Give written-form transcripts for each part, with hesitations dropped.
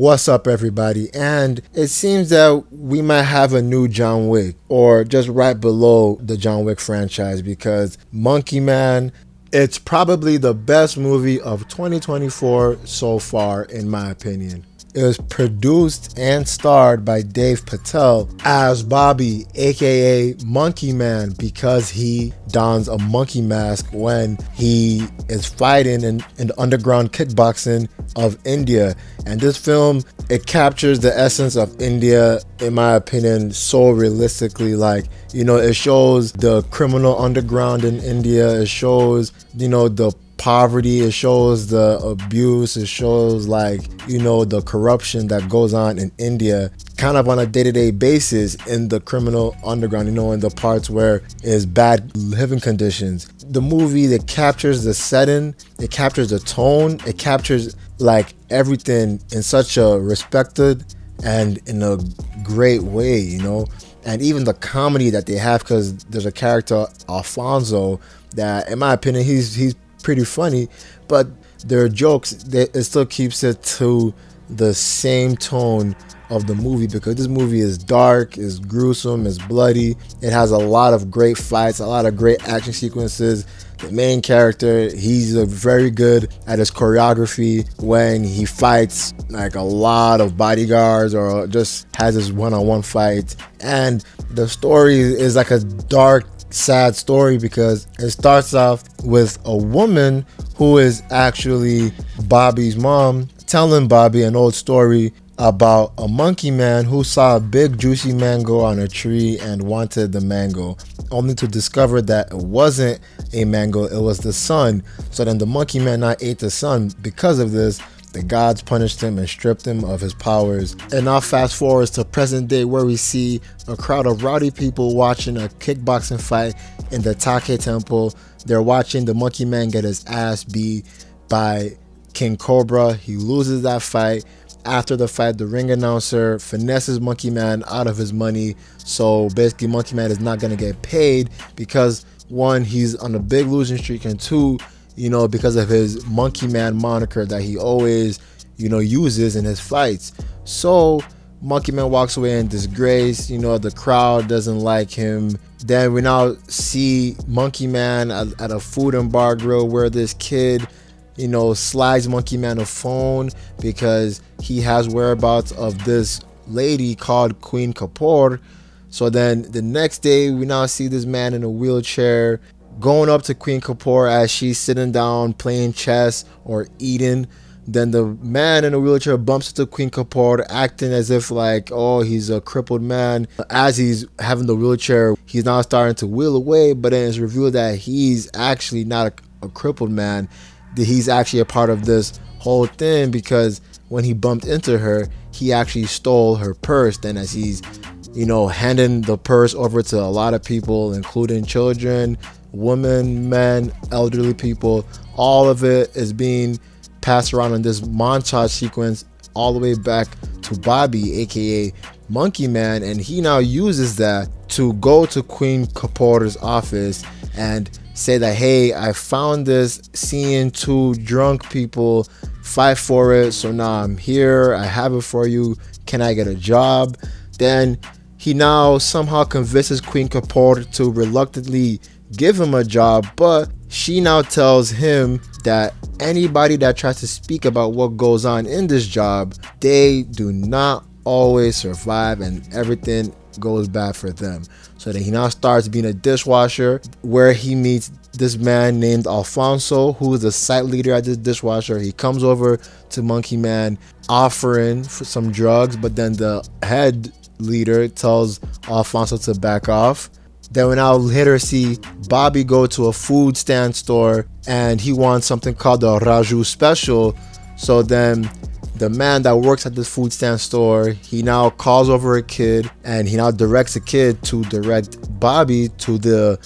What's up, everybody? And it seems that we might have a new John Wick, or just right below the John Wick franchise, because Monkey Man, it's probably the best movie of 2024 so far, in my opinion. It was produced and starred by Dave Patel as Bobby, aka Monkey Man, because he dons a monkey mask when he is fighting in the underground kickboxing of India. And this film, it captures the essence of India, in my opinion, so realistically. Like, it shows the criminal underground in India. It shows, the poverty, it shows the abuse, it shows the corruption that goes on in India kind of on a day-to-day basis in the criminal underground, in the parts where is bad living conditions. The movie that captures the setting, it captures the tone, it captures everything in such a respected and in a great way, and even the comedy that they have, because there's a character, Alfonso, that in my opinion he's pretty funny, but their jokes, it still keeps it to the same tone of the movie, because this movie is dark, is gruesome, is bloody. It has a lot of great fights, a lot of great action sequences. The main character, he's very good at his choreography when he fights a lot of bodyguards or just has his one-on-one fight. And the story is a dark, sad story, because it starts off with a woman who is actually Bobby's mom telling Bobby an old story about a monkey man who saw a big juicy mango on a tree and wanted the mango, only to discover that it wasn't a mango, it was the sun. So then the monkey man not ate the sun. Because of this, the gods punished him and stripped him of his powers. And now fast forward to present day, where we see a crowd of rowdy people watching a kickboxing fight in the Take Temple. They're watching the monkey man get his ass beat by King Cobra. He loses that fight. After the fight, the ring announcer finesses Monkey Man out of his money. So basically, Monkey Man is not going to get paid because, one, he's on a big losing streak, and two, because of his Monkey Man moniker that he always, uses in his fights. So Monkey Man walks away in disgrace. The crowd doesn't like him. Then we now see Monkey Man at a food and bar grill, where this kid, slides Monkey Man a phone because he has whereabouts of this lady called Queen Kapoor. So then the next day, we now see this man in a wheelchair going up to Queen Kapoor as she's sitting down playing chess or eating. Then the man in a wheelchair bumps into Queen Kapoor, acting as if he's a crippled man. As he's having the wheelchair, he's now starting to wheel away, but then it's revealed that he's actually not a crippled man. He's actually a part of this whole thing, because when he bumped into her, he actually stole her purse. Then as he's, handing the purse over to a lot of people, including children, women, men, elderly people, all of it is being passed around in this montage sequence all the way back to Bobby, aka Monkey Man, and he now uses that to go to Queen Kapoor's office and say that, hey, I found this, seeing two drunk people fight for it, so now I'm here, I have it for you, can I get a job? Then he now somehow convinces Queen Kapoor to reluctantly give him a job, but she now tells him that anybody that tries to speak about what goes on in this job, they do not always survive, and everything goes bad for them. So then he now starts being a dishwasher, where he meets this man named Alfonso, who is the site leader at this dishwasher. He comes over to Monkey Man offering for some drugs, but then the head leader tells Alfonso to back off. Then we now later see Bobby go to a food stand store, and he wants something called the Raju special. So then the man that works at this food stand store, he now calls over a kid, and he now directs a kid to direct Bobby to the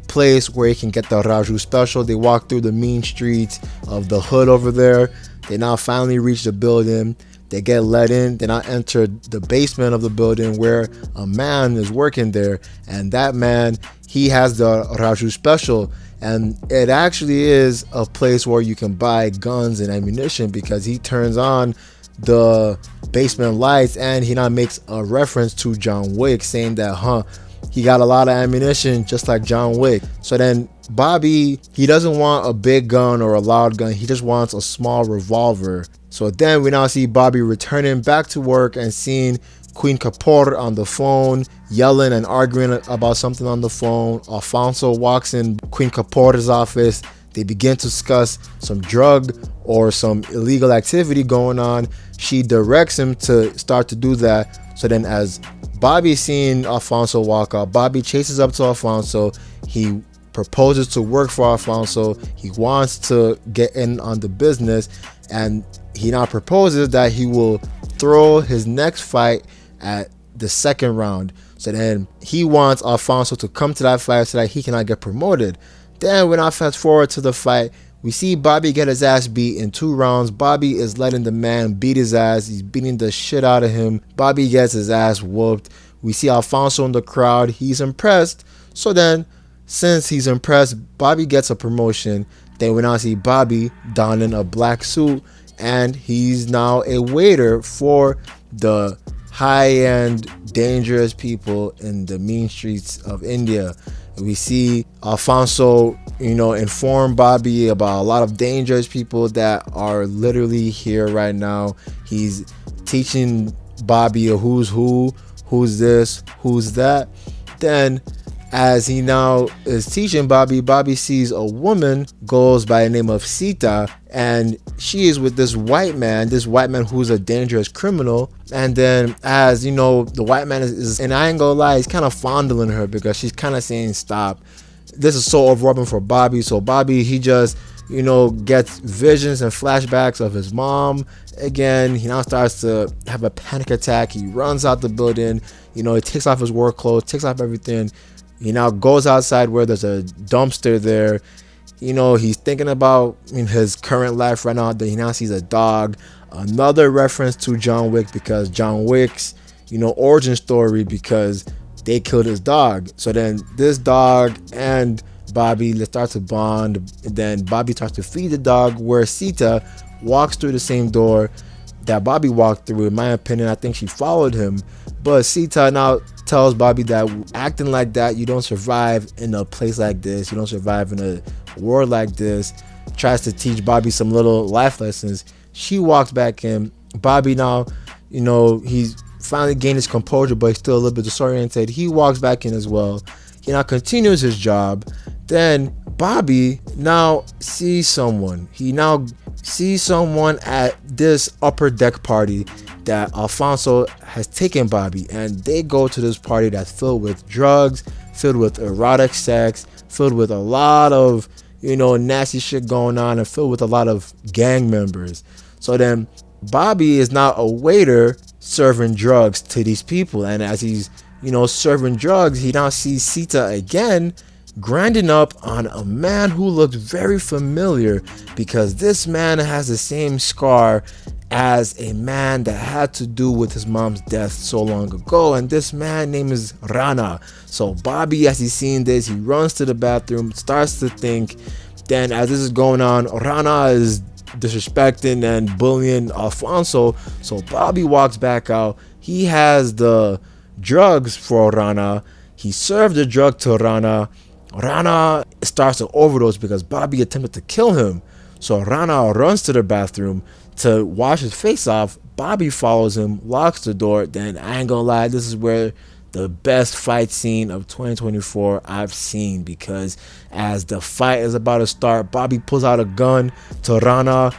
place where he can get the Raju special. They walk through the mean streets of the hood over there. They now finally reach the building. They get let in. They now enter the basement of the building, where a man is working there, and that man, he has the Raju special, and it actually is a place where you can buy guns and ammunition, because he turns on the basement lights, and he now makes a reference to John Wick, saying that, he got a lot of ammunition just like John Wick. So then Bobby, he doesn't want a big gun or a loud gun. He just wants a small revolver. So then we now see Bobby returning back to work and seeing Queen Kapor on the phone, yelling and arguing about something on the phone. Alfonso walks in Queen Kapor's office. They begin to discuss some drug or some illegal activity going on. She directs him to start to do that. So then as Bobby seeing Alfonso walk out, Bobby chases up to Alfonso. He proposes to work for Alfonso. He wants to get in on the business, and he now proposes that he will throw his next fight at the second round. So then he wants Alfonso to come to that fight so that he cannot get promoted. Then when I fast forward to the fight, we see Bobby get his ass beat in 2 rounds. Bobby is letting the man beat his ass. He's beating the shit out of him. Bobby gets his ass whooped. We see Alfonso in the crowd. He's impressed. So then, since he's impressed, Bobby gets a promotion. Then we now see Bobby donning a black suit, and he's now a waiter for the high-end, dangerous people in the mean streets of India. We see Alfonso, inform Bobby about a lot of dangerous people that are literally here right now. He's teaching Bobby a who's who, who's this, who's that. Then as he now is teaching Bobby, Bobby sees a woman goes by the name of Sita, and she is with this white man who's a dangerous criminal. And then as the white man is and I ain't gonna lie, he's kind of fondling her because she's kind of saying stop. This is so overwhelming for Bobby. So Bobby, he just gets visions and flashbacks of his mom. Again, he now starts to have a panic attack. He runs out the building. He takes off his work clothes, takes off everything. He now goes outside where there's a dumpster there. He's thinking about his current life right now. That he now sees a dog. Another reference to John Wick, because John Wick's, origin story, because they killed his dog. So then this dog and Bobby, they start to bond. And then Bobby starts to feed the dog, where Sita walks through the same door that Bobby walked through. In my opinion, I think she followed him. But Sita now tells Bobby that acting like that, you don't survive in a place like this. You don't survive in a world like this. Tries to teach Bobby some little life lessons. She walks back in. Bobby now, he's finally gained his composure, but he's still a little bit disoriented. He walks back in as well. He now continues his job. Then Bobby now sees someone. He now sees someone at this upper deck party that Alfonso has taken Bobby, and they go to this party that's filled with drugs, filled with erotic sex, filled with a lot of nasty shit going on, and filled with a lot of gang members. So then Bobby is now a waiter serving drugs to these people, and as he's serving drugs, he now sees Sita again grinding up on a man who looks very familiar, because this man has the same scar as a man that had to do with his mom's death so long ago, and this man name is Rana. So Bobby, as he's seeing this, he runs to the bathroom, starts to think. Then as this is going on, Rana is disrespecting and bullying Alfonso. So Bobby walks back out. He has the drugs for Rana. He served the drug to Rana. Rana starts to overdose because Bobby attempted to kill him. So Rana runs to the bathroom to wash his face off. Bobby follows him, locks the door. Then I ain't gonna lie, this is where the best fight scene of 2024 I've seen, because as the fight is about to start, Bobby pulls out a gun to Rana.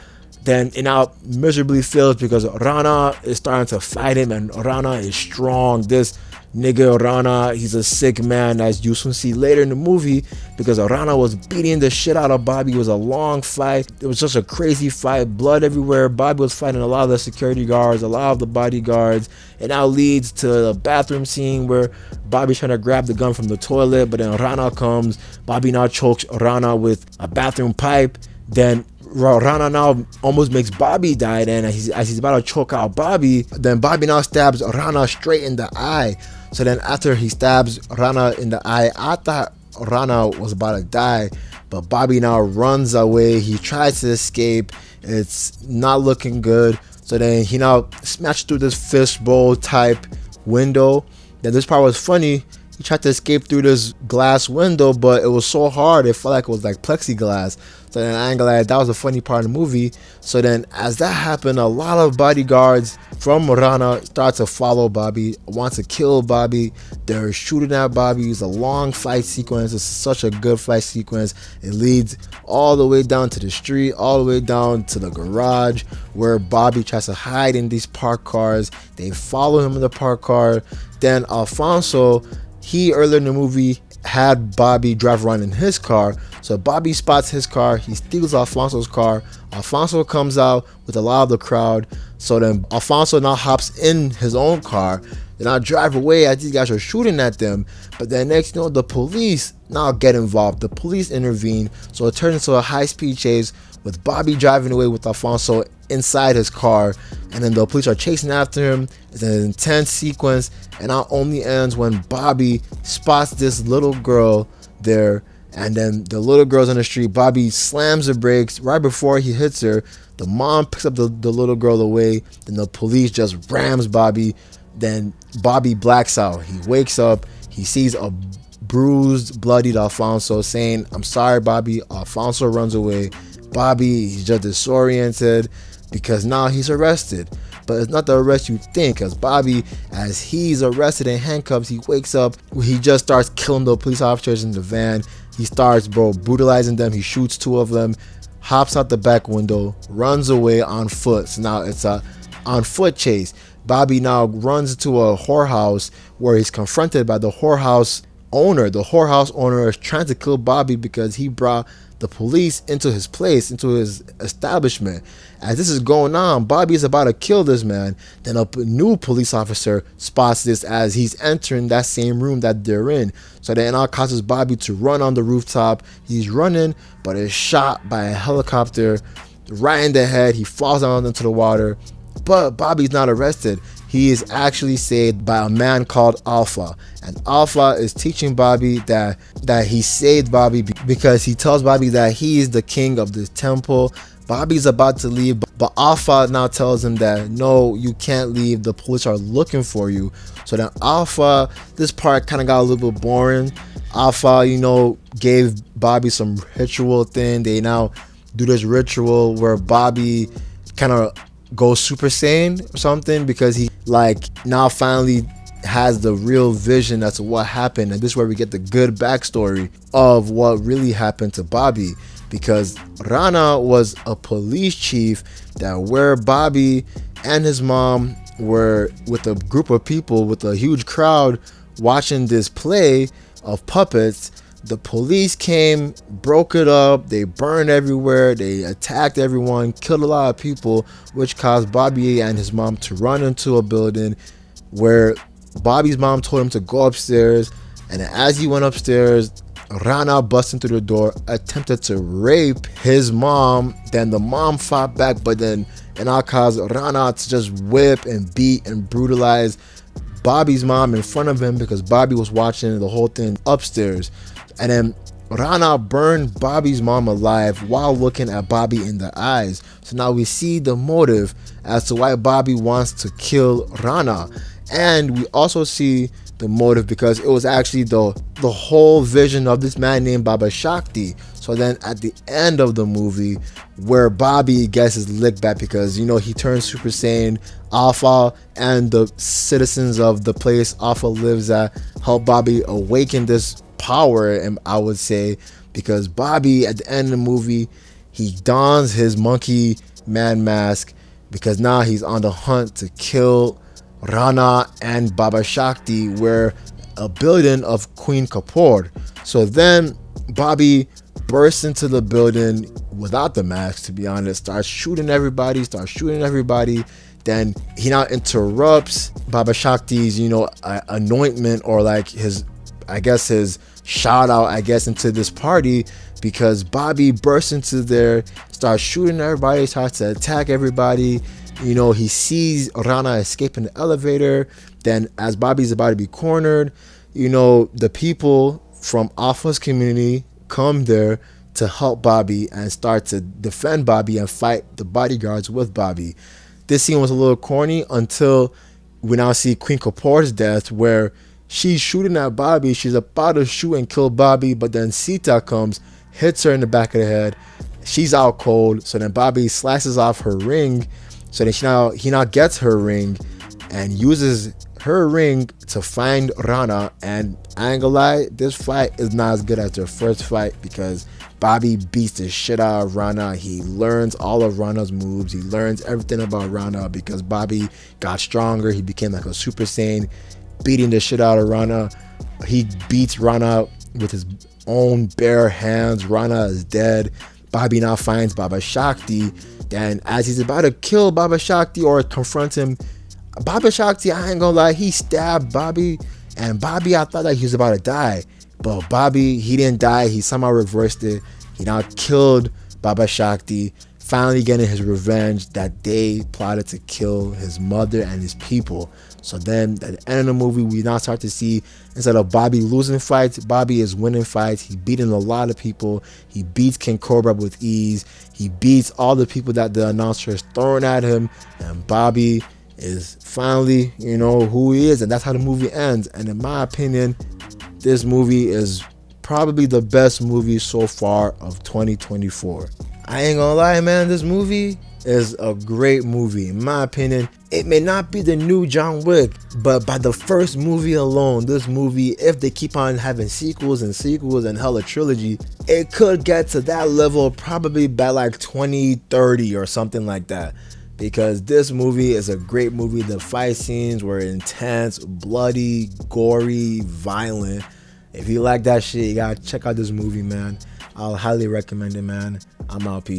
Then it now miserably fails because Rana is starting to fight him, and Rana is strong. This nigga Rana, he's a sick man, as you soon see later in the movie, because Rana was beating the shit out of Bobby. It was a long fight. It was just a crazy fight, blood everywhere. Bobby was fighting a lot of the security guards, a lot of the bodyguards. It now leads to a bathroom scene where Bobby's trying to grab the gun from the toilet, but then Rana comes. Bobby now chokes Rana with a bathroom pipe. Then Rana now almost makes Bobby die. Then as he's about to choke out Bobby, then Bobby now stabs Rana straight in the eye. So then after he stabs Rana in the eye, I thought Rana was about to die, but Bobby now runs away. He tries to escape. It's not looking good. So then he now smashed through this fishbowl type window. Then this part was funny. He tried to escape through this glass window, but it was so hard, it felt like it was like plexiglass. So then I ain't gonna lie, that was a funny part of the movie. So then as that happened, a lot of bodyguards from Rana start to follow Bobby, want to kill Bobby. They're shooting at Bobby. It's a long fight sequence. It's such a good fight sequence. It leads all the way down to the street, all the way down to the garage where Bobby tries to hide in these parked cars. They follow him in the parked car. Then Alfonso, he earlier in the movie had Bobby drive around in his car. So Bobby spots his car. He steals Alfonso's car. Alfonso comes out with a lot of the crowd. So then Alfonso now hops in his own car. Then I drive away as these guys are shooting at them. But then next, the police now get involved. The police intervene. So it turns into a high-speed chase with Bobby driving away with Alfonso inside his car. And then the police are chasing after him. It's an intense sequence. And it only ends when Bobby spots this little girl there. And then the little girl's on the street. Bobby slams the brakes right before he hits her. The mom picks up the little girl away. Then the police just rams Bobby. Then Bobby blacks out. He wakes up. He sees a bruised, bloodied Alfonso saying, "I'm sorry, Bobby." Alfonso runs away. Bobby, he's just disoriented because now he's arrested. But it's not the arrest you think, because Bobby, as he's arrested in handcuffs, he wakes up. He just starts killing the police officers in the van. He starts, brutalizing them. He shoots two of them, hops out the back window, runs away on foot. So now it's a on foot chase. Bobby now runs to a whorehouse where he's confronted by the whorehouse owner. The whorehouse owner is trying to kill Bobby because he brought the police into his place, into his establishment. As this is going on, Bobby is about to kill this man. Then a new police officer spots this as he's entering that same room that they're in. So then it causes Bobby to run on the rooftop. He's running, but is shot by a helicopter right in the head. He falls down into the water. But Bobby's not arrested. He is actually saved by a man called Alpha. And Alpha is teaching Bobby that he saved Bobby because he tells Bobby that he is the king of this temple. Bobby's about to leave, but Alpha now tells him that no, you can't leave. The police are looking for you. So then Alpha, this part kind of got a little bit boring. Alpha, gave Bobby some ritual thing. They now do this ritual where Bobby kind of go Super Saiyan or something because he now finally has the real vision as to what happened. And this is where we get the good backstory of what really happened to Bobby, because Rana was a police chief that where Bobby and his mom were with a group of people, with a huge crowd watching this play of puppets. The police came, broke it up, they burned everywhere, they attacked everyone, killed a lot of people, which caused Bobby and his mom to run into a building where Bobby's mom told him to go upstairs. And as he went upstairs, Rana busted through the door, attempted to rape his mom. Then the mom fought back, but then it caused Rana to just whip and beat and brutalize Bobby's mom in front of him because Bobby was watching the whole thing upstairs. And then Rana burned Bobby's mom alive while looking at Bobby in the eyes. So now we see the motive as to why Bobby wants to kill Rana. And we also see the motive because it was actually the whole vision of this man named Baba Shakti. So then at the end of the movie, where Bobby gets his lick back because, he turns Super Saiyan, Alpha and the citizens of the place Alpha lives at help Bobby awaken this power, and I would say, because Bobby at the end of the movie, he dons his monkey man mask because now he's on the hunt to kill Rana and Baba Shakti, where a building of Queen Kapoor. So then Bobby bursts into the building without the mask, to be honest, starts shooting everybody. Then he now interrupts Baba Shakti's anointment, or his shout out into this party, because Bobby bursts into there, starts shooting everybody, starts to attack everybody. He sees Rana escape in the elevator. Then as Bobby's about to be cornered, the people from Alpha's community come there to help Bobby and start to defend Bobby and fight the bodyguards with Bobby. this scene was a little corny until we now see Queen Kapoor's death, where she's shooting at Bobby. She's about to shoot and kill Bobby, but then Sita comes, hits her in the back of the head. She's out cold. So then Bobby slices off her ring. So then he now gets her ring and uses her ring to find Rana. And I ain't gonna lie, this fight is not as good as their first fight, because Bobby beats the shit out of Rana. He learns all of Rana's moves. He learns everything about Rana because Bobby got stronger. He became like a Super Saiyan, beating the shit out of Rana. He beats Rana with his own bare hands. Rana is dead. Bobby now finds Baba Shakti. Then as he's about to kill Baba Shakti or confront him, Baba Shakti, I ain't gonna lie, he stabbed Bobby. And Bobby, I thought that he was about to die. But Bobby, he didn't die. He somehow reversed it. He now killed Baba Shakti, finally getting his revenge that they plotted to kill his mother and his people. So then at the end of the movie, we now start to see, instead of Bobby losing fights, Bobby is winning fights. He's beating a lot of people. He beats King Cobra with ease. He beats all the people that the announcer is throwing at him. And Bobby is finally, who he is. And that's how the movie ends. And in my opinion, this movie is probably the best movie so far of 2024. I ain't gonna lie, man, this movie is a great movie. In my opinion, it may not be the new John Wick, but by the first movie alone, this movie, if they keep on having sequels and hella trilogy, it could get to that level probably by like 2030 or something like that. Because this movie is a great movie. The fight scenes were intense, bloody, gory, violent. If you like that shit, you gotta check out this movie, man. I'll highly recommend it, man. I'm out, peace.